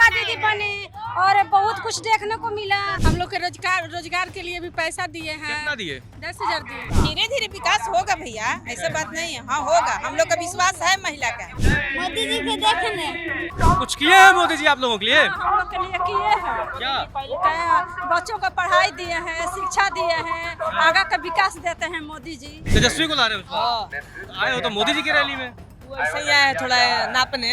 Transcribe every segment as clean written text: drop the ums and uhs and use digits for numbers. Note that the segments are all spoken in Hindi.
जीविका दीदी बने और बहुत कुछ देखने को मिला। हम लोग के रोजगार के लिए भी पैसा दिए हैं। कितना दिए? 10,000 दिए। धीरे धीरे विकास होगा भैया, ऐसा बात नहीं है। हाँ होगा, हम लोग का विश्वास है महिला का। मोदी जी के देखने कुछ किए हैं मोदी जी आप लोगों के लिए? हम लोग के लिए किए हैं। क्या? बच्चों को पढ़ाई दिए हैं, शिक्षा दिए हैं, आगे का विकास देते हैं मोदी जी। तेजस्वी को ला रहे हो? आए हो तो मोदी जी की रैली में? ऐसे ही आए थोड़ा नापने,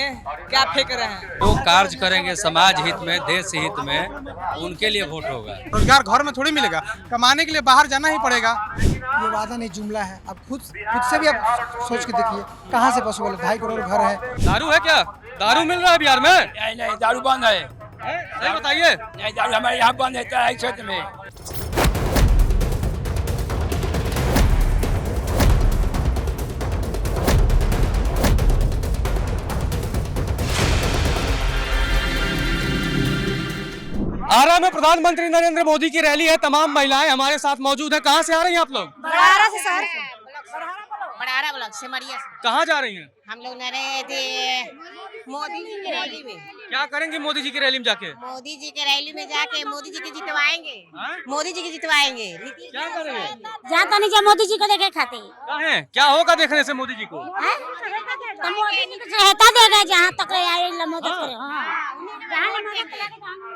क्या फेंक रहे हैं। जो कार्य करेंगे समाज हित में, देश हित में, उनके लिए वोट होगा। रोजगार घर में थोड़ी मिलेगा, कमाने के लिए बाहर जाना ही पड़ेगा। ये वादा नहीं जुमला है। अब खुद से भी आप सोच के देखिए कहाँ से पॉसिबल है। 2.5 करोड़ घर है। दारू है क्या? दारू मिल रहा है बिहार में? नहीं, दारू बंद है। सही बताइए। नहीं, दारू हमारे यहाँ बंद है तराई क्षेत्र में। आरा में प्रधानमंत्री नरेंद्र मोदी की रैली है। तमाम महिलाएं हमारे साथ मौजूद हैं। कहाँ से आ रही हैं आप लोग? बड़ारा से सर, बड़ारा ब्लॉक सिमरिया से कहाँ जा रही हैं? हम लोग नरे थे मोदी जी की रैली में। क्या करेंगे मोदी जी की रैली में जाके? मोदी जी के रैली में जाके मोदी जी की जितवाएंगे। हाँ? मोदी जी की जितवाएंगे। क्या करेंगे? जाता नहीं जा मोदी जी को देखे खाते। कहें क्या होगा देखने से मोदी जी को? तो मोदी जी को सहायता देगा जहाँ तक मोदी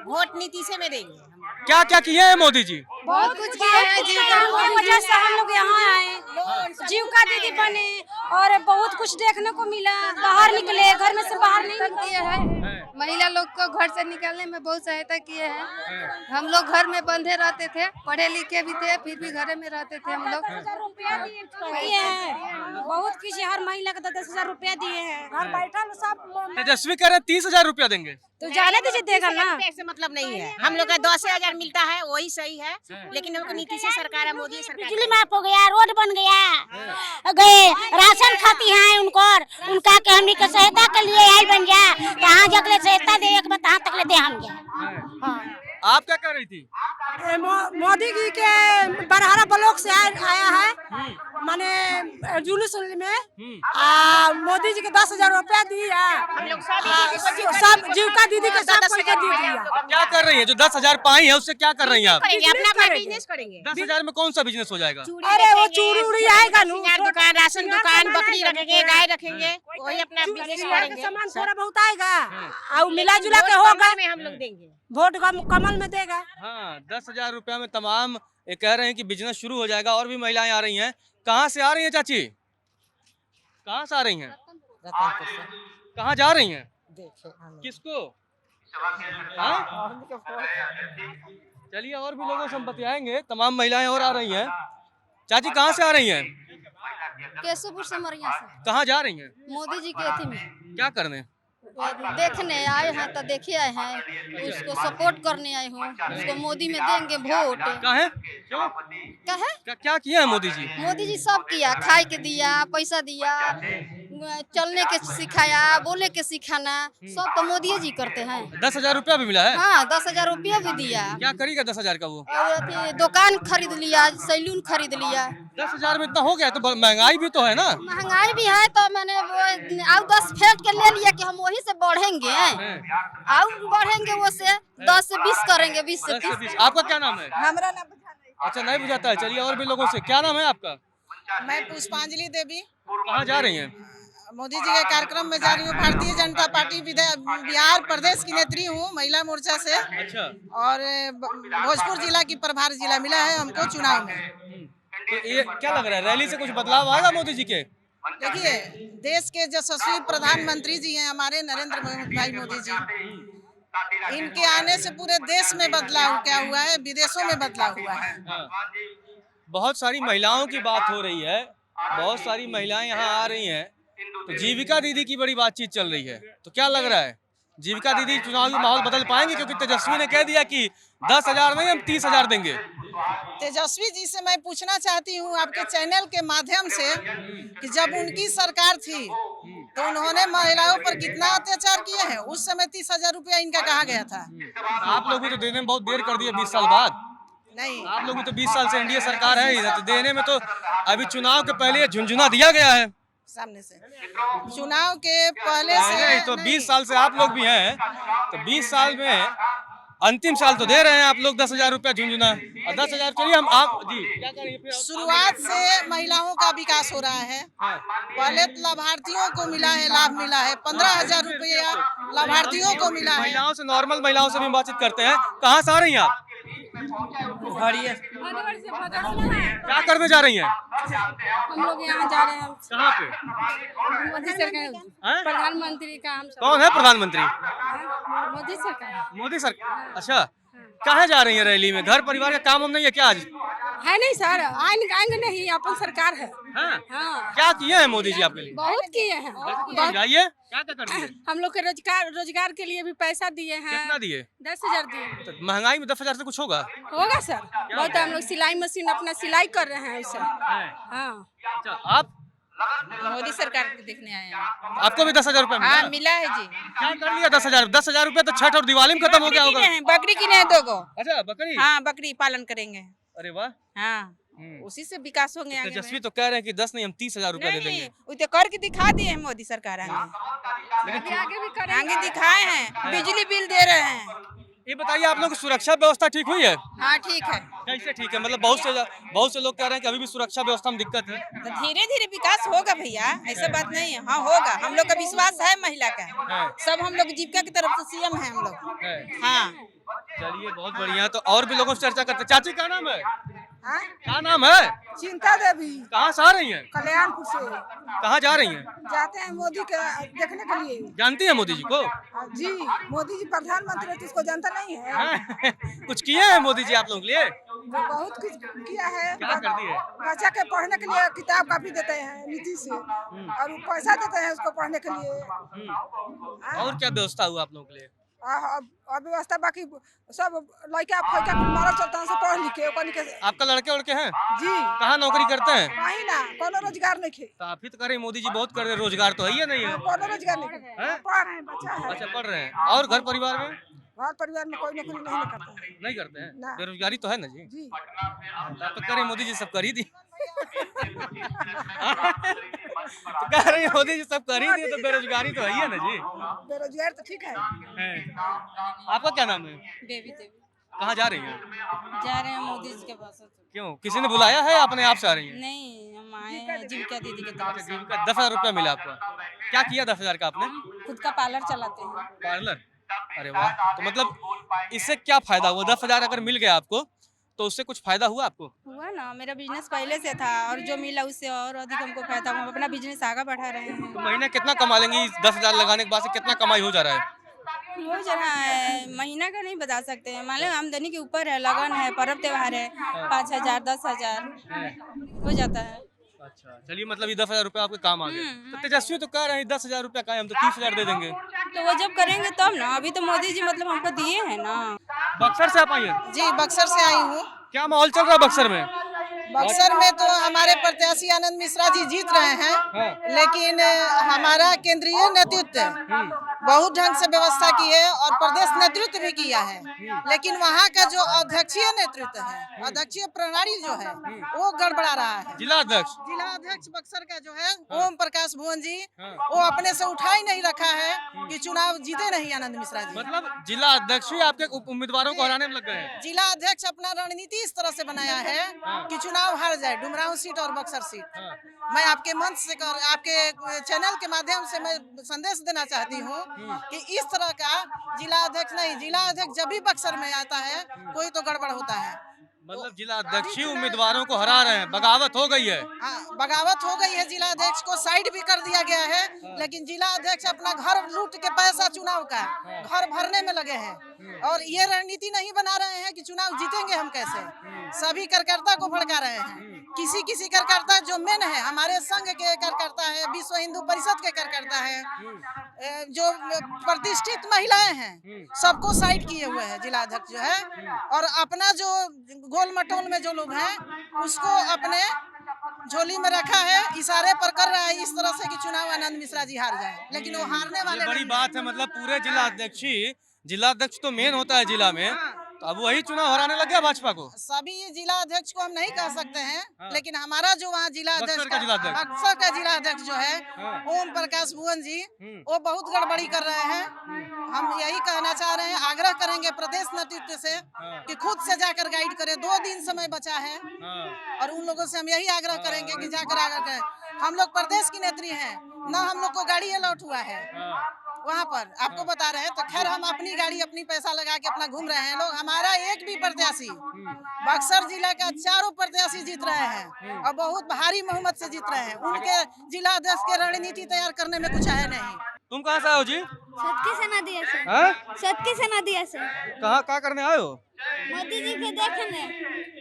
वोट नीति से में देंगे। क्या क्या किए हैं मोदी जी? बहुत कुछ किए हैं। जीविका की वजह से हम लोग यहाँ आए, जीविका दीदी बने और बहुत कुछ देखने को मिला। बाहर निकले, घर में से बाहर नहीं किए हैं। महिला लोग को घर से निकालने में बहुत सहायता किए हैं। हम लोग घर में बंधे रहते थे, पढ़े लिखे भी थे, फिर भी घर में रहते थे हम लोग। 10,000 रुपया दिए हैं। बहुत किसी हर महिला को 10,000 रुपया दिए हैं। घर बैठल सब। तेजस्वी कह रहे हैं 30,000 रुपया देंगे। तो जाने दीजिए देगा ना। से मतलब नहीं है। हम लोग का 10,000 मिलता है वही सही है, लेकिन हमको नीति से सरकार है, मोदी सरकार। बिजली माफ हो गया, रोड बन गया, गए राशन खाती हैं उनका के हमनी के सहायता के लिए आई बन जा। कहाँ जगले सहायता दे एक बात तक ले दे हम जा। आप क्या कर रही थी? मोदी जी के बरहारा ब्लॉक से आया है, माने जुलूस में मोदी जी के 10,000 रुपया दिया। सब जीविका दीदी के सब पैसा दे दिया। क्या कर रही है? जो 10,000 पाई है उससे क्या कर रही हैं आप? अपना बिजनेस करेंगे। 10,000 में कौन सा बिजनेस हो जाएगा? अरे वो चूड़ी उड़ी आएगा ना, दुकान, राशन दुकान, बकरी रखेंगे, गाय रखेंगे, वही अपना बिजनेस करेंगे। सामान थोड़ा बहुत आएगा और मिला जुला के होगा। में हम लोग देंगे वोट कमल में देगा। हाँ, 10,000 रुपया में तमाम ये कह रहे हैं कि बिजनेस शुरू हो जाएगा। और भी महिलाएं आ रही हैं। कहाँ से आ रही हैं चाची? कहाँ से आ रही हैं? कहाँ जा रही हैं? किसको? हाँ? चलिए और भी लोगों से हम बतियाएंगे। तमाम महिलाएं और आ रही हैं। चाची कहाँ से आ रही हैं? केशवपुर सिमरिया से। कहाँ जा रही हैं? मोदी जी के अथी में क्या करने? देखने आए हैं, तो देखे आए हैं, उसको सपोर्ट करने आए हूँ। उसको मोदी में देंगे वोट। कहे? क्यों? क्या किए हैं मोदी जी? मोदी जी सब किया, खाए के दिया, पैसा दिया, चलने के सिखाया, बोले के सिखाना, सब तो मोदी जी करते हैं। 10,000 रुपया भी मिला है? हाँ, 10,000 रुपया भी दिया। क्या करेगा 10,000 का वो? और अथी दुकान खरीद लिया, सैलून खरीद लिया। 10,000 में इतना हो गया तो महंगाई भी तो है ना? महंगाई भी है, तो मैंने और 10 फेंट के ले लिया कि हम वही से बढ़ेंगे और बढ़ेंगे, वो से 10 से 20 करेंगे, 20 से 30। आपका क्या नाम है? हमारा नाम अच्छा, नहीं बुझाता है। चलिए और भी लोगों से। क्या नाम है आपका? मैं पुष्पांजलि देवी। कहाँ जा रही हैं? मोदी जी के कार्यक्रम में जा रही हूँ। भारतीय जनता पार्टी बिहार प्रदेश की नेत्री हूँ, महिला मोर्चा से। अच्छा। और भोजपुर जिला की प्रभारी जिला मिला है हमको चुनाव में। तो ये क्या लग रहा है, रैली से कुछ बदलाव आएगा मोदी जी के? देखिए, देश के यशस्वी प्रधानमंत्री जी हैं हमारे नरेंद्र भाई मोदी जी। इनके आने से पूरे देश में बदलाव क्या हुआ है, विदेशों में बदलाव हुआ है। हाँ। बहुत सारी महिलाओं की बात हो रही है, बहुत सारी महिलाएं यहाँ आ रही हैं। तो जीविका दीदी की बड़ी बातचीत चल रही है। तो क्या लग रहा है, जीविका दीदी चुनावी माहौल बदल पाएंगे? क्योंकि तेजस्वी ने कह दिया कि 10,000 नहीं, हम 30,000 देंगे। तेजस्वी जी से मैं पूछना चाहती हूँ आपके चैनल के माध्यम से कि जब उनकी सरकार थी तो उन्होंने महिलाओं पर कितना अत्याचार किए हैं। उस समय 30,000 रुपया इनका कहा गया था। आप लोग भी तो देने में बहुत देर कर दिए, 20 साल बाद। नहीं, आप लोग भी तो 20 साल से एनडीए सरकार है ही, तो देने में तो अभी चुनाव के पहले झुंझुना दिया गया है। सामने से चुनाव के पहले से नहीं तो 20 साल से आप लोग भी हैं, तो 20 साल में अंतिम साल तो दे रहे हैं आप लोग 10,000 रुपया झुंझुना, और 10,000 चलिए हम आप जी क्या करेंगे फिर शुरुआत से महिलाओं का विकास हो रहा है। पहले लाभार्थियों को मिला है, लाभ मिला है, 15,000 रुपया लाभार्थियों को मिला है। महिलाओं से, नॉर्मल महिलाओं से भी बातचीत करते हैं। कहाँ से आ रही हैं आप? क्या करने जा रही हैं? हम लोग यहाँ जा रहे हैं कहाँ पे? मोदी सरकार, हैं? प्रधानमंत्री का हम सब कौन है प्रधानमंत्री? मोदी सरकार मोदी सरकार। अच्छा, कहाँ जा रही है रैली में? घर परिवार का काम हम नहीं है क्या आज? है नहीं सर, आएंगे नहीं, अपन सरकार है। हाँ? हाँ, क्या किए हैं मोदी जी आपके लिए? बहुत किए हैं। जाइए, क्या क्या कर दिए? हम लोग के रोजगार के लिए भी पैसा दिए हैं। कितना दिए? 10,000 दिए। तो महंगाई में 10,000 से कुछ होगा? होगा सर, बहुत। हम लोग सिलाई मशीन अपना सिलाई कर रहे हैं उससे। हाँ, अच्छा, आप मोदी सरकार को देखने आए हैं। आपको भी 10,000 रुपया मिला? मिला है जी। क्या कर लिया 10,000? 10,000 रुपया तो छठ और दिवाली में खत्म हो गया होगा। बकरी किने हैं 2 गो। अच्छा, बकरी? हाँ, बकरी पालन करेंगे। अरे वाह। हाँ, उसी से विकास होंगे आगे में। तेजस्वी तो कह रहे हैं कि 10 नहीं हम 30,000 रुपया दे देंगे। वो तो करके दिखा दिए हैं मोदी सरकार आगे। आगे भी करेंगे। आगे दिखाए हैं, बिजली बिल दे रहे हैं। ये बताइए आप लोग की सुरक्षा व्यवस्था ठीक हुई है? हाँ, ठीक है। कैसे ठीक है? मतलब बहुत से लोग कह रहे हैं कि अभी भी सुरक्षा व्यवस्था में दिक्कत है। तो धीरे धीरे विकास होगा भैया, ऐसा बात नहीं है। हाँ, होगा। हम लोग का विश्वास है महिला का। सब हम लोग जीविका की तरफ से सीएम है हम लोग। हाँ, चलिए, बहुत बढ़िया। तो और भी लोगों से चर्चा करते हैं। चाची क्या नाम है? हाँ? क्या नाम है? चिंता देवी, कहाँ से आ रही हैं? कल्याणपुर से कहाँ जा रही हैं? जाते हैं मोदी के देखने के लिए। जानती हैं मोदी जी को? जी, मोदी जी प्रधानमंत्री तो इसको जानता नहीं है। कुछ किए हैं मोदी जी आप लोगों के लिए? बहुत कुछ किया है। क्या कर दिए? बच्चा के पढ़ने के लिए किताब कापी देते हैं नीति से, और वो पैसा देते हैं उसको पढ़ने के लिए। और क्या व्यवस्था हुआ आप लोगों के लिए? और व्यवस्था बाकी सब लड़का फैका मारा चलता है, पढ़ लिख के ओकनी के। आपका लड़के उड़के हैं? जी। कहाँ नौकरी करते हैं? कहीं ना, कोनो रोजगार नहीं खे। तो आप ही तो कह रहे हैं मोदी जी बहुत कर रहे हैं, रोजगार तो है ही नहीं है। कोनो रोजगार नहीं खे। हैं? पढ़ रहे हैं, बच्चा है। अच्छा, पढ़ रहे हैं। और घर परिवार में? घर परिवार में कोई नौकरी नहीं करता है। नहीं करते हैं? ना। बेरोजगारी तो है ना जी? जी। आप तो कह रहे हैं मोदी जी सब कर ही दी। तो कह रहे हैं मोदी जी सब कर ही दिए, तो बेरोजगारी तो है ही है ना जी? बेरोजगार तो ठीक है। आपका क्या नाम है? बेबी देवी कहाँ जा रही हैं? जा रहे हैं मोदी जी के पास। क्यों, किसी ने बुलाया है या अपने आप से आ रही हैं? नहीं, हम आए हैं जीविका दीदी के तरफ से। 10,000 रुपया मिला आपको? क्या किया 10,000 का आपने? खुद का पार्लर चलाते हैं। पार्लर? अरे वाह। तो मतलब इससे क्या फायदा हुआ? 10,000 अगर मिल गया आपको तो उससे कुछ फायदा हुआ आपको? हुआ ना, मेरा बिजनेस पहले से था और जो मिला उससे और अधिक हमको फायदा। हम अपना बिजनेस आगे बढ़ा रहे हैं। तो महीने कितना कमा लेंगी? 10,000 लगाने के बाद से कितना कमाई हो जा रहा है? हो जा रहा है, महीना का नहीं बता सकते हैं। मान लो आमदनी के ऊपर है, लगन है, पर्व त्योहार है, 5,000 10,000 हो जाता है। अच्छा, चलिए, मतलब ये 10,000 रुपया आपके काम आ गया। तो तेजस्वी तो कह रहे हैं 10,000 रुपया का है, हम तो 30,000 दे देंगे। तो वो जब करेंगे तब ना, अभी तो मोदी जी मतलब हमको दिए हैं ना। बक्सर से आप आई हैं? जी, बक्सर से आई हूँ। क्या माहौल चल रहा है बक्सर में? बक्सर में तो हमारे प्रत्याशी आनंद मिश्रा जी जीत रहे हैं, लेकिन हमारा केंद्रीय नेतृत्व बहुत ढंग से व्यवस्था की है और प्रदेश नेतृत्व भी किया है, लेकिन वहाँ का जो अध्यक्षीय नेतृत्व है, अध्यक्षीय प्रणाली जो है, वो गड़बड़ा रहा है। जिला अध्यक्ष बक्सर का जो है ओम प्रकाश भुवन जी, वो अपने से उठा ही नहीं रखा है कि चुनाव जीते नहीं आनंद मिश्रा जी। मतलब जिला अध्यक्ष ही आपके उम्मीदवारों को हराने में लग गए हैं? जिला अध्यक्ष अपना रणनीति इस तरह से बनाया है कि चुनाव हार जाए, डुमरांव सीट और बक्सर सीट। मैं आपके मंच से आपके चैनल के माध्यम से मैं संदेश देना चाहती हूँ कि इस तरह का जिला अध्यक्ष नहीं, जिला अध्यक्ष जब भी बक्सर में आता है कोई तो गड़बड़ होता है। मतलब जिला अध्यक्ष ही उम्मीदवारों को हरा रहे हैं, बगावत हो गई है। हाँ, बगावत हो गई है। जिला अध्यक्ष को साइड भी कर दिया गया है, लेकिन जिला अध्यक्ष अपना घर लूट के पैसा चुनाव का घर भरने में लगे हैं और ये रणनीति नहीं बना रहे हैं कि चुनाव जीतेंगे हम कैसे। सभी कार्यकर्ता को भड़का रहे हैं। किसी कार्यकर्ता जो मेन है, हमारे संघ के कार्यकर्ता है, विश्व हिंदू परिषद के कार्यकर्ता है, जो प्रतिष्ठित महिलाएं हैं, सबको साइड किए हुए हैं जिला अध्यक्ष जो है, और अपना जो गोल मटोल में जो लोग हैं उसको अपने झोली में रखा है, इशारे पर कर रहा है इस तरह से कि चुनाव आनंद मिश्रा जी हार जाए, लेकिन वो हारने वाले बड़ी बात है। मतलब पूरे जिला अध्यक्ष तो मेन होता है जिला में, तो अब वही चुनाव हराने लग गया भाजपा को। सभी जिला अध्यक्ष को हम नहीं कह सकते हैं, हाँ। लेकिन हमारा जो वहाँ जिला बक्सर अध्यक्ष का जिला अध्यक्ष। बक्सर का जिला अध्यक्ष जो है हाँ। ओम प्रकाश भुवन जी, हम्म। वो बहुत गड़बड़ी कर रहे हैं। हम यही कहना चाह रहे हैं, आग्रह करेंगे प्रदेश नेतृत्व से हाँ। कि खुद से जाकर गाइड करें। 2 दिन समय बचा है हाँ। और उन लोगों से हम यही आग्रह करेंगे कि जाकर आग्रह करें। हम लोग प्रदेश की नेत्री हैं, न हम लोग को गाड़ी अलॉट हुआ है हाँ। वहाँ पर, आपको बता रहे हैं। तो खैर हम अपनी गाड़ी अपनी पैसा लगा के अपना घूम रहे हैं लोग। हमारा एक भी प्रत्याशी बक्सर जिला का 4 प्रत्याशी जीत रहे हैं और बहुत भारी बहुमत से जीत रहे हैं। उनके जिला अध्यक्ष के रणनीति तैयार करने में कुछ है नहीं। तुम कहाँ से आए हो जी? सतकी सेना दिया से हाँ? सतकी सेना दिया से कहाँ करने आए हो? मोदी जी के देखने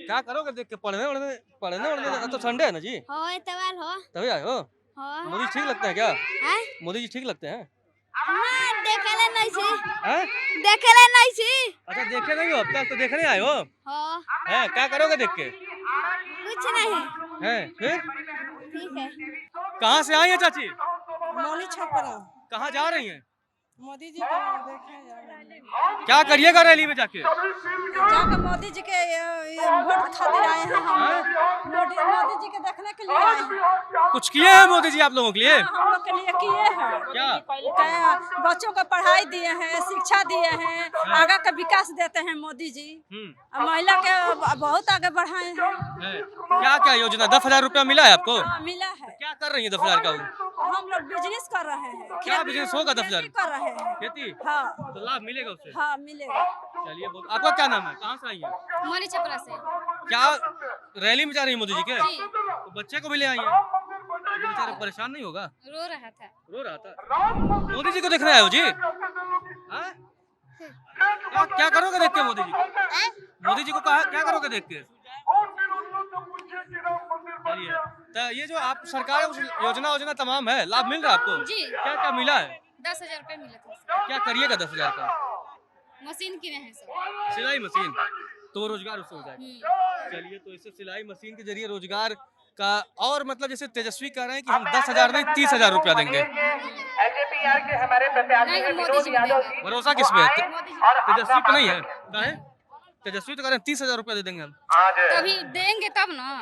क्या करोगे देख के? पढ़ने वढ़ने तो संडे है ना जी, हो एतवार हो तभी आए हो। हो मोदी जी ठीक लगते हैं क्या? हैं मोदी जी ठीक लगते हैं? ना देखले नहीं छी हैं? देखले नहीं छी अच्छा देखे नहीं हो अब तक, तो देखने आए हो? हो हैं क्या करोगे देख के? कुछ नहीं हैं फिर ठीक है कहाँ से आई है चाची? मौली छपरा कहाँ जा रही हैं? मोदी जी को देखे क्या करिएगा रैली में जाके? जाकर मोदी जी के वोट खातिर आए हैं हम। मोदी जी के देखने के लिए आए हैं। कुछ किए हैं मोदी जी आप लोगों के लिए? हम लोग के लिए किए हैं क्या? बच्चों को पढ़ाई दिए हैं, शिक्षा दिए हैं, आगे का विकास देते हैं मोदी जी। और महिला के बहुत आगे बढ़ाए हैं। क्या क्या योजना? 10,000 रुपया मिला है आपको? हाँ, मिला है। क्या कर रही है 10,000 का? हम लोग बिजनेस कर रहे हैं। क्या बिजनेस होगा 10,000? खेती कर रहे हैं। खेती? हाँ तो लाभ मिलेगा उससे? हाँ मिलेगा। चलिए बहुत। आपका क्या नाम है? कहाँ से आई है? मोनी छपरा से क्या रैली में जा रही है मोदी जी के? जी तो बच्चे को भी ले आई है, बेचारे परेशान नहीं होगा? रो रहा था रो रहा था। मोदी जी को देखने आए हो जी? हाँ? क्या करोगे देख के मोदी जी को? मोदी जी को क्या करोगे देख के? चलिए, तो ये जो आप सरकार योजना तमाम है, लाभ मिल रहा है आपको? जी क्या क्या मिला है? 10,000 रुपए मिले थे क्या करिएगा 10,000 का? मशीन किने हैं सब सिलाई मशीन, तो रोजगार उससे हो जाएगा। चलिए, तो इससे सिलाई मशीन के जरिए रोजगार का, और मतलब जैसे तेजस्वी कह रहे हैं कि हम 10,000 नहीं 30,000 रुपया देंगे। नहीं मोदी जी को देंगे भरोसा किस पे है? मोदी जी तेजस्वी पे नहीं है? क्या है? तेजस्वी तो कह रहे हैं 30,000 रुपया दे देंगे हम। तभी देंगे तब ना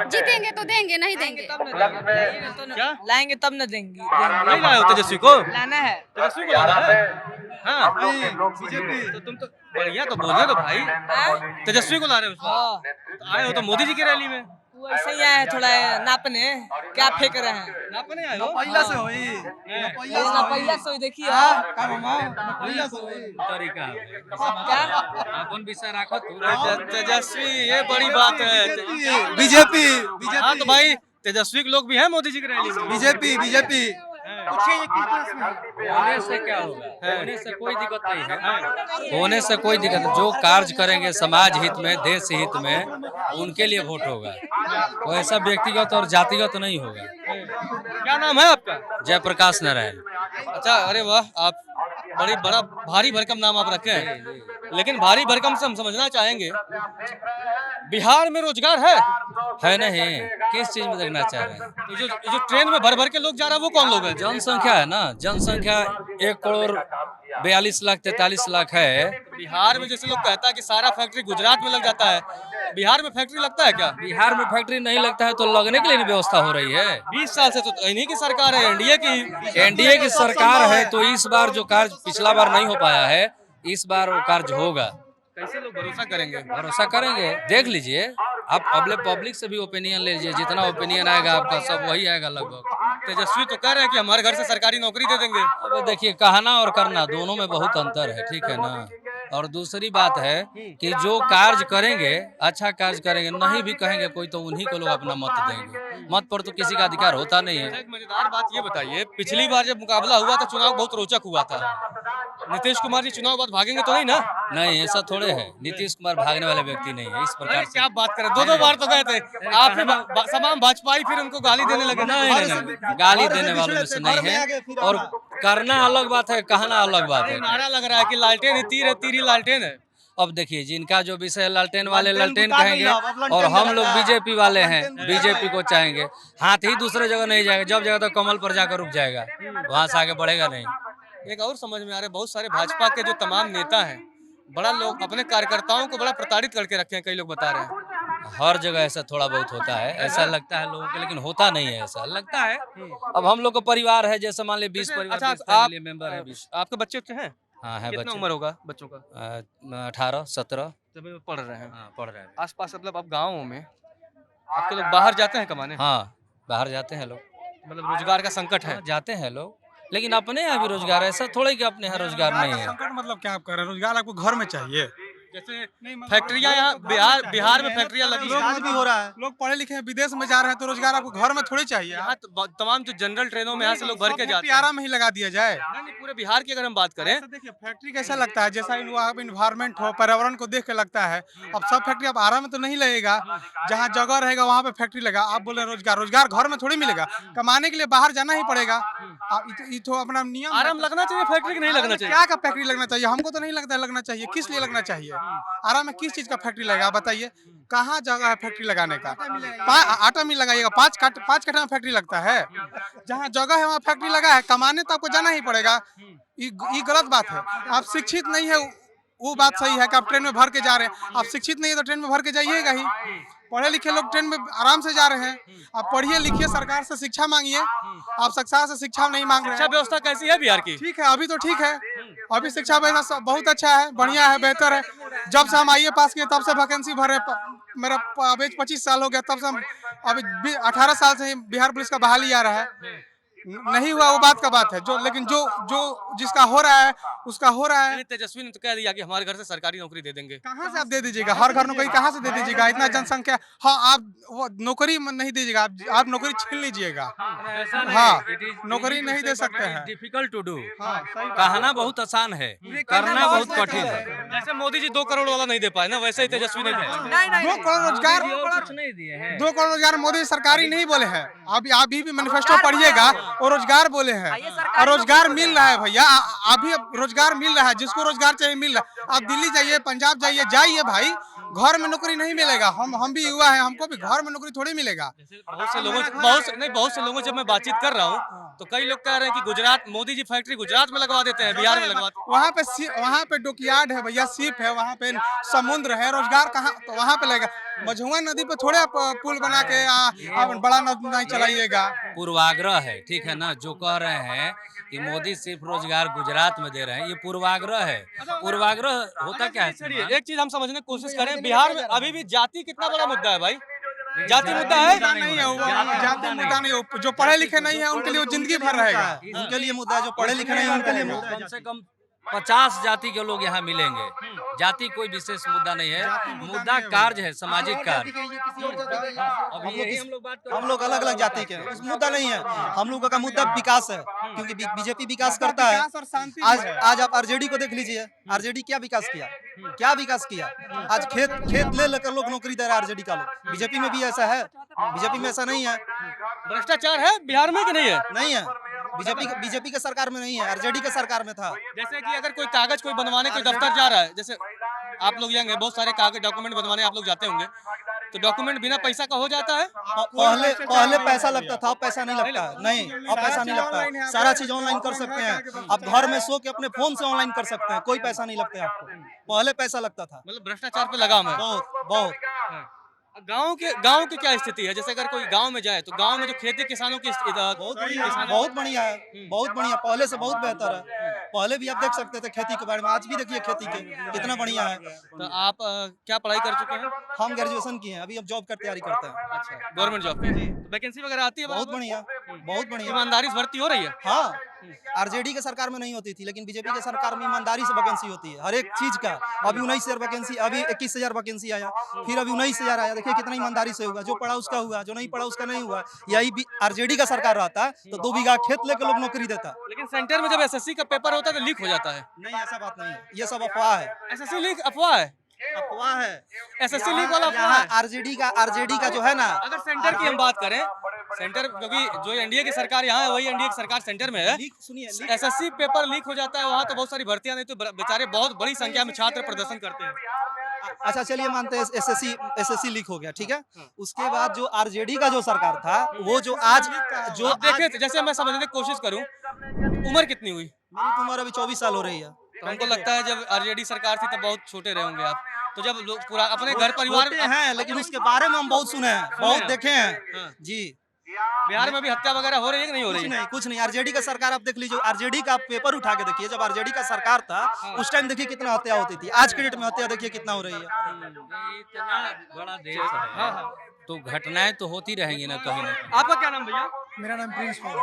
जीतेंगे तो देंगे नहीं देंगे क्या लाएंगे तब न देंगे नहीं लाए हो तेजस्वी को? लाना है तेजस्वी को लाना है? हाँ बीजेपी। तो तुम तो बढ़िया तो बोल रहे हो भाई, तेजस्वी को ला रहे हो उसमें? तो आए हो तो मोदी जी की रैली में? वो ऐसे ही आए थोड़ा नापने क्या फेंक रहे हैं नापने आए हो? पहिला से होई पहिला से देखिए का मामा पहिला से होई तरीका क्या अपन विषय राखो तू तेजस्वी, ये बड़ी बात है। बीजेपी हाँ तो भाई तेजस्वी के लोग भी हैं मोदी जी की रैली में। बीजेपी होने से क्या होगा? होने से कोई दिक्कत नहीं है, होने से कोई दिक्कत नहीं। जो कार्य करेंगे समाज हित में, देश हित में, उनके लिए वोट होगा। वो ऐसा व्यक्तिगत और जातिगत नहीं होगा। क्या नाम है आपका? जयप्रकाश नारायण। अच्छा, अरे वाह, आप बड़ा भारी भरकम नाम आप रखे हैं। लेकिन भारी भरकम से हम समझना चाहेंगे, बिहार में रोजगार है नहीं? किस चीज में देखना चाह रहे हैं? तो जो ट्रेन में भर भर के लोग जा रहा है वो कौन लोग हैं? जनसंख्या है ना, जनसंख्या 1,42,43,00,000 है। बिहार में जैसे लोग कहता है कि सारा फैक्ट्री गुजरात में लग जाता है, बिहार में फैक्ट्री लगता है क्या? बिहार में फैक्ट्री नहीं लगता है तो लगने के लिए व्यवस्था हो रही है। 20 साल से तो इन्हीं की सरकार है, एनडीए की सरकार है। तो इस बार जो कार्य पिछला बार नहीं हो पाया है, इस बार वो कार्य होगा। कैसे लोग भरोसा करेंगे? भरोसा करेंगे, देख लीजिए आप। पब्लिक से भी ओपिनियन ले लीजिए, जितना ओपिनियन आएगा आपका सब वही आएगा लगभग। तेजस्वी तो कह रहे हैं कि हमारे घर से सरकारी नौकरी दे देंगे। अब देखिए, कहना और करना दोनों में बहुत अंतर है, ठीक है ना। और दूसरी बात है कि जो कार्य करेंगे, अच्छा कार्य करेंगे, नहीं भी कहेंगे कोई तो उन्हीं को लोग अपना मत देंगे। मत पर तो किसी का अधिकार होता नहीं है। एक मजेदार बात ये बताइए, पिछली बार जब मुकाबला हुआ था चुनाव बहुत रोचक हुआ था। नीतीश कुमार जी चुनाव बाद भागेंगे तो नहीं ना? नहीं, ऐसा थोड़े है। नीतीश कुमार भागने वाले व्यक्ति नहीं है इस प्रकार से। क्या बात करें, दो बार तो गए थे आप, तमाम भाजपाई फिर उनको गाली देने लगे। नहीं, गाली देने वालों में से नहीं है। और करना अलग बात है, कहना अलग बात है। नारा लग रहा है कि लालटेन ही तीर है, तीर ही लालटेन है। अब देखिए, जिनका जो विषय लालटेन वाले लालटेन कहेंगे, और हम लोग बीजेपी वाले हैं, बीजेपी को चाहेंगे। हाथ ही दूसरे जगह नहीं जाएगा, जब जगह तो कमल पर जाकर रुक जाएगा, वहां से आगे बढ़ेगा नहीं। एक और समझ में आ रहा है, बहुत सारे भाजपा के जो तमाम नेता हैं बड़ा लोग अपने कार्यकर्ताओं को बड़ा प्रताड़ित करके रखे हैं, कई लोग बता रहे हैं। हर जगह ऐसा थोड़ा बहुत होता है, ऐसा लगता है लोगों को, लेकिन होता नहीं है, ऐसा लगता है। अब हम लोग का परिवार है, जैसे मान लीजिए 20 परिवार, अच्छा, 20 फैमिली मेंबर है, 20। आपके बच्चे हैं? हाँ है कितना बच्चे। उम्र होगा बच्चों का? 18 17 जब वो पढ़ रहे हैं। हाँ पढ़ रहे हैं। आसपास मतलब अब गाँवों में आपके लोग बाहर जाते हैं कमाने? हाँ बाहर जाते हैं लोग, मतलब रोजगार का संकट है। हाँ, जाते हैं लोग, लेकिन अपने यहाँ भी रोजगार, ऐसा थोड़ा ही कि अपने यहाँ रोजगार नहीं है। संकट मतलब क्या आप कह रहे हैं? रोजगार आपको घर में चाहिए। जैसे फैक्ट्रियां यहाँ बिहार में फैक्ट्रियां लगी हैं। भी हो रहा है, लोग पढ़े लिखे हैं, विदेश में जा रहे हैं, तो रोजगार आपको घर में थोड़ी चाहिए। यहाँ तो तमाम जो जनरल ट्रेनों में यहाँ से लोग भर के जाते हैं। आराम में ही लगा दिया जाए। नहीं, पूरे बिहार की अगर हम बात करें, ऐसा देखिए फैक्ट्री कैसा लगता है, जैसा वहाँ पे इन्वायरमेंट हो, पर्यावरण को देख के लगता है। अब सब फैक्ट्री अब आराम में तो नहीं लगेगा, जहाँ जगह रहेगा वहाँ पे फैक्ट्री लगा। आप बोले रोजगार घर में थोड़ी मिलेगा, कमाने के लिए बाहर जाना ही पड़ेगा। ये तो अपना नियम है। आराम लगना चाहिए फैक्ट्री की, नहीं लगना चाहिए। क्या का फैक्ट्री लगना चाहिए? हमको तो नहीं लगता है लगना चाहिए। किस लिए लगना चाहिए? आराम में किस चीज का फैक्ट्री लगेगा बताइए? कहाँ जगह है फैक्ट्री लगाने का? आटा मिल लगाइएगा, 5 कट्ठा में फैक्ट्री लगता है। जहाँ जगह है वहाँ फैक्ट्री लगा है, कमाने तो आपको जाना ही पड़ेगा। ये गलत बात है। आप शिक्षित नहीं है, वो बात सही है कि आप ट्रेन में भर के जा रहे हैं। आप शिक्षित नहीं है तो ट्रेन में भर के जाइएगा ही। पढ़े लिखे लोग ट्रेन में आराम से जा रहे हैं। आप पढ़िए लिखिए, सरकार से शिक्षा मांगिए। आप सरकार से शिक्षा नहीं मांग रहे हैं। शिक्षा व्यवस्था कैसी है बिहार की? ठीक है, अभी तो ठीक है। अभी शिक्षा व्यवस्था बहुत अच्छा है, बढ़िया है, बेहतर है। जब से हम आईए पास किए तब से वैकेंसी भरे, मेरा अभी 25 साल हो गया, तब से हम अभी 18 साल से ही बिहार पुलिस का बहाली आ रहा है। नहीं हुआ वो बात का बात है, लेकिन जो जिसका हो रहा है उसका हो रहा है। तेजस्वी ने तो कह दिया कि हमारे घर से सरकारी नौकरी दे देंगे। कहाँ से आप दे दीजिएगा? हर घर नौकरी कहाँ से दे दीजिएगा? इतना जनसंख्या। हाँ, आप वो नौकरी नहीं दीजिएगा, आप नौकरी छीन लीजिएगा। हाँ, नौकरी नहीं दे सकते हैं। Difficult to do. हाँ, कहना बहुत आसान है, करना बहुत कठिन है। जैसे मोदी जी 2 करोड़ वाला नहीं दे पाए ना, वैसे ही तेजस्वी नहीं दे। 2 करोड़ रोजगार कुछ नहीं दिए हैं। 2 करोड़ रोजगार मोदी सरकारी नहीं बोले हैं। अभी भी मैनिफेस्टो पढ़िएगा, वो रोजगार बोले हैं। और रोजगार मिल रहा है भैया, अभी रोजगार मिल रहा है। जिसको रोजगार चाहिए मिल रहा है। आप दिल्ली जाइए, पंजाब जाइए भाई, घर में नौकरी नहीं मिलेगा। हम भी युवा हैं, हमको भी घर में नौकरी थोड़ी मिलेगा। बहुत से लोगों से मैं बातचीत कर रहा हूँ, तो कई लोग कह रहे हैं कि गुजरात, मोदी जी फैक्ट्री गुजरात में लगवा देते हैं, बिहार में लगवाते हैं। वहाँ पे डॉकयार्ड है भैया, शिप है, वहाँ पे समुद्र है। रोजगार कहाँ? तो वहाँ पे लगेगा। मझुआ नदी पे थोड़े आप पुल बना के बड़ा नदी नहीं चलाइएगा। पूर्वाग्रह है, ठीक है ना? जो कह रहे हैं कि मोदी सिर्फ रोजगार गुजरात में दे रहे हैं, ये पूर्वाग्रह है। पूर्वाग्रह होता क्या है? चलिए एक चीज हम समझने की कोशिश करें, बिहार में अभी भी जाति कितना बड़ा मुद्दा है भाई? जाति मुद्दा है? नहीं है वो, जाति मुद्दा नहीं है। जो पढ़े लिखे नहीं है उनके लिए वो जिंदगी भर रहेगा। उनके लिए मुद्दा, जो पढ़े लिखे नहीं उनके लिए मुद्दा। कम से कम 50 जाति के लोग यहाँ मिलेंगे। जाति कोई विशेष मुद्दा नहीं है, मुद्दा कार्य है, सामाजिक कार्य। हम लोग अलग अलग जाति के, मुद्दा नहीं है। हम लोगों का मुद्दा विकास है, क्योंकि बीजेपी विकास करता है। आज आप आरजेडी को देख लीजिए, आरजेडी क्या विकास किया? क्या विकास किया? आज खेत ले लेकर लोग नौकरी दे रहा है आरजेडी का लोग। बीजेपी में भी ऐसा है? बीजेपी में ऐसा नहीं है। भ्रष्टाचार है बिहार में कि नहीं है? नहीं है, बीजेपी के सरकार में नहीं है, आरजेडी के सरकार में था। जैसे कि अगर कोई कागज कोई बनवाने कोई दफ्तर जा रहा है, जैसे आप लोग जाएंगे, बहुत सारे कागज डॉक्यूमेंट बनवाने आप लोग जाते होंगे, तो डॉक्यूमेंट बिना पैसा का हो जाता है? पहले पैसा लगता था, अब पैसा नहीं लगता है। नहीं, अब पैसा नहीं लगता है। सारा चीज ऑनलाइन कर सकते हैं आप, घर में सो के अपने फोन से ऑनलाइन कर सकते हैं, कोई पैसा नहीं लगता है आपको। पहले पैसा लगता था। मतलब भ्रष्टाचार पे लगाम है बहुत। गांव की क्या स्थिति है? जैसे अगर कोई गांव में जाए तो गांव में जो खेती किसानों की बहुत बढ़िया है, बहुत बढ़िया, पहले से बहुत बेहतर है। पहले भी आप देख सकते थे खेती के बारे में, आज भी देखिए खेती के कितना बढ़िया है। तो आप क्या पढ़ाई कर चुके हैं? हम ग्रेजुएशन किए हैं, अभी अब जॉब का तैयारी करते हैं। अच्छा, गवर्नमेंट जॉब की वैकेंसी वगैरह आती है? बहुत बढ़िया, बहुत बढ़िया। ईमानदारी से भर्ती हो रही है? हाँ, आरजेडी के सरकार में नहीं होती थी, लेकिन बीजेपी के सरकार में ईमानदारी से वैकेंसी होती है हर एक चीज का। अभी 19,000 वैकेंसी, अभी 21,000 वैकेंसी आया, फिर अभी 19,000 आया। देखिए कितना ईमानदारी से हुआ। जो पढ़ा उसका हुआ, जो नहीं पढ़ा उसका नहीं हुआ। यही भी आरजेडी का सरकार रहता तो 2 बीघा खेत लेकर लोग नौकरी देता। लेकिन सेंटर में जब एसएससी का पेपर होता है तो लीक हो जाता है। नहीं, ऐसा बात नहीं है, ये सब अफवाह है। एसएससी लीक अफवाह है? अफवाह है एसएससी लीक वाला अफवाह है। आरजेडी का जो है ना, अगर सेंटर की हम बात करें, सेंटर, क्योंकि जो एनडीए की सरकार यहाँ है वही एनडीए की सरकार सेंटर में है। सुनिए, एसएससी पेपर लीक हो जाता है वहाँ तो बहुत सारी भर्तियां नहीं तो बेचारे बहुत बड़ी संख्या में छात्र प्रदर्शन करते हैं। अच्छा चलिए मानते हैं एसएससी लीक हो गया, ठीक है। उसके बाद जो आरजेडी का जो सरकार था, वो जो आज जो देखे, जैसे मैं समझने की कोशिश करूँ, उम्र कितनी हुई? मेरी उम्र अभी 24 साल हो रही है। तो हमको लगता है जब आरजेडी सरकार थी तब बहुत छोटे रहे होंगे आप, तो जब लोग पूरा अपने घर परिवार छोटे हैं, लेकिन उसके बारे में हम बहुत सुने हैं, बहुत हैं। देखे हैं हाँ। जी। बिहार में भी हत्या वगैरह हो रही है कि नहीं हो कुछ रही है? नहीं, कुछ नहीं। आरजेडी का सरकार आप देख लीजिए, आरजेडी का आप पेपर उठा के देखिए, जब आरजेडी का सरकार था उस टाइम देखिए कितना हत्या होती थी, आज के डेट में हत्या देखिए कितना हो रही है। ये इतना बड़ा देश है, हाँ हाँ। तो घटनाएं तो होती रहेंगी ना कहीं ना कहीं। आपका क्या नाम भैया? मेरा नाम प्रिंस है।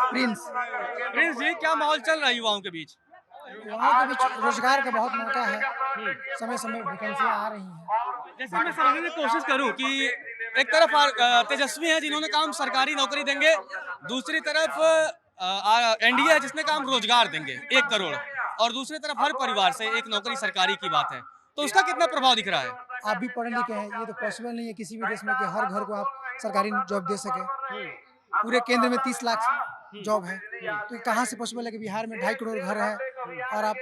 प्रिंस। प्रिंस जी, क्या माहौल चल रहा है युवाओं के बीच? वहाँ के बीच रोजगार का बहुत मौका है, समय समय वैकेंसियाँ आ रही हैं। जैसे मैं समझने की कोशिश करूं कि एक तरफ तेजस्वी है जिन्होंने काम सरकारी नौकरी देंगे, दूसरी तरफ एनडीए है जिसने काम रोजगार देंगे 1 करोड़, और दूसरी तरफ हर परिवार से एक नौकरी सरकारी की बात है, तो उसका कितना प्रभाव दिख रहा है? आप भी पढ़े लिखे हैं, ये तो पॉसिबल नहीं है किसी भी देश में कि हर घर को आप सरकारी जॉब दे सके। पूरे केंद्र में 30 लाख जॉब है, तो कहाँ से पॉसिबल है कि बिहार में 2.5 करोड़ घर है और आप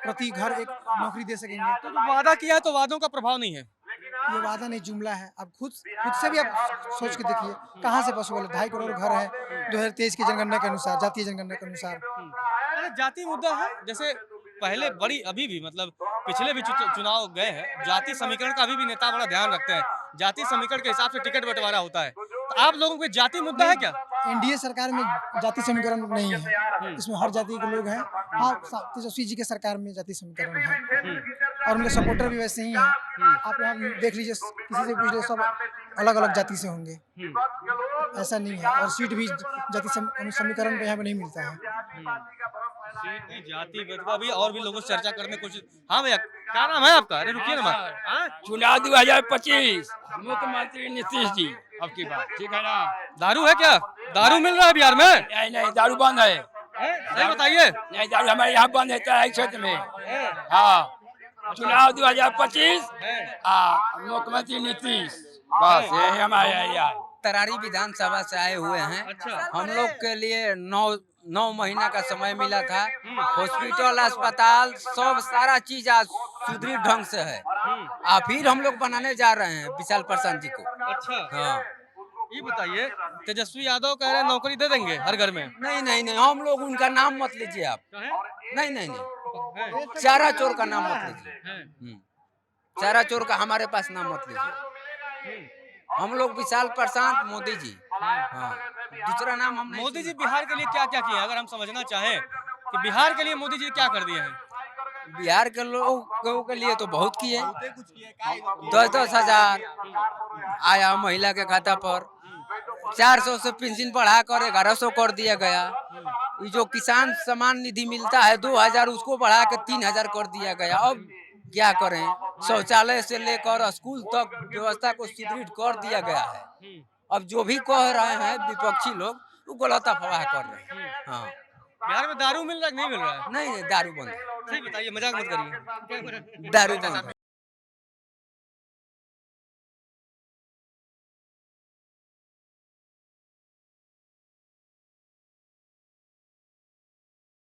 प्रति घर एक नौकरी दे सकेंगे? तो जो वादा किया है तो वादों का प्रभाव नहीं है। ये वादा नहीं, जुमला है। अब खुद से भी आप सोच के देखिए कहाँ से पॉसिबल है। 2.5 करोड़ घर है 2023 की जनगणना के अनुसार, जातीय जनगणना के अनुसार। अरे जाति मुद्दा है, जैसे पहले बड़ी अभी भी मतलब पिछले भी चुनाव गए हैं, जाति समीकरण का अभी भी नेता बड़ा ध्यान रखते हैं, जाति समीकरण के हिसाब से टिकट बंटवारा होता है, तो आप लोगों को जाति मुद्दा है क्या? एनडीए सरकार में जाति समीकरण नहीं है, इसमें हर जाति के लोग हैं। हाँ, तेजस्वी जी के सरकार में जाति समीकरण है और उनके सपोर्टर भी वैसे ही हैं। आप यहाँ देख लीजिए, किसी से पूछ लीजिए, सब अलग अलग जाति से होंगे, ऐसा नहीं है। और सीट भी जाति समीकरण पे यहाँ पे नहीं मिलता है। जाति विधवा भी और भी लोगों से चर्चा करने की कोशिश। हाँ भैया, क्या नाम है आपका? अरे रुकिए ना, हाँ? चुनाव 2025 मुख्यमंत्री नीतीश जी अब की बात, ठीक है ना? दारू है क्या? दारू मिल रहा है बिहार में? नहीं नहीं, दारू बंद है। सही बताइए। नहीं, दारू हमारे यहाँ बंद है तराई क्षेत्र में। हाँ, चुनाव 2025 मुख्यमंत्री नीतीश, बस यही हमारे यहाँ। तरारी विधानसभा से आए हुए हैं। अच्छा। हम लोग के लिए 9 महीना का समय मिला था। हॉस्पिटल, अस्पताल, सब सारा चीज आज सुदृढ़ ढंग से है। फिर हम लोग बनाने जा रहे हैं विशाल प्रसाद जी को। अच्छा, हाँ, ये बताइए, तेजस्वी यादव कह रहे हैं नौकरी दे देंगे हर घर में। नहीं नहीं नहीं, हम लोग उनका नाम मत लीजिए आप। नहीं नहीं नहीं, चारा चोर का नाम मत लीजिए। चारा चोर का हमारे पास नाम मत लीजिए। हम लोग विशाल प्रशांत मोदी जी। हाँ, दूसरा नाम हम मोदी जी बिहार के लिए क्या क्या किए, अगर हम समझना चाहें कि बिहार के लिए मोदी जी क्या कर दिए हैं? बिहार के लोगों के लिए तो बहुत किए। 10-10 हजार आया महिला के खाता पर, 400 से पेंशन बढ़ा कर 1100 कर दिया गया। ये जो किसान सम्मान निधि मिलता है 2000, उसको बढ़ा के 3000 कर दिया गया। अब क्या करें, शौचालय से लेकर स्कूल तक व्यवस्था को सुदृढ़ कर दिया गया है। अब जो भी कह रहे हैं विपक्षी लोग, वो गलत अफवाह कर रहे हैं। हाँ, बिहार में दारू मिल रहा है कि नहीं मिल रहा है? नहीं नहीं, दारू बंद है। सही बताइए, मजाक मत करिए। दारू बंद है।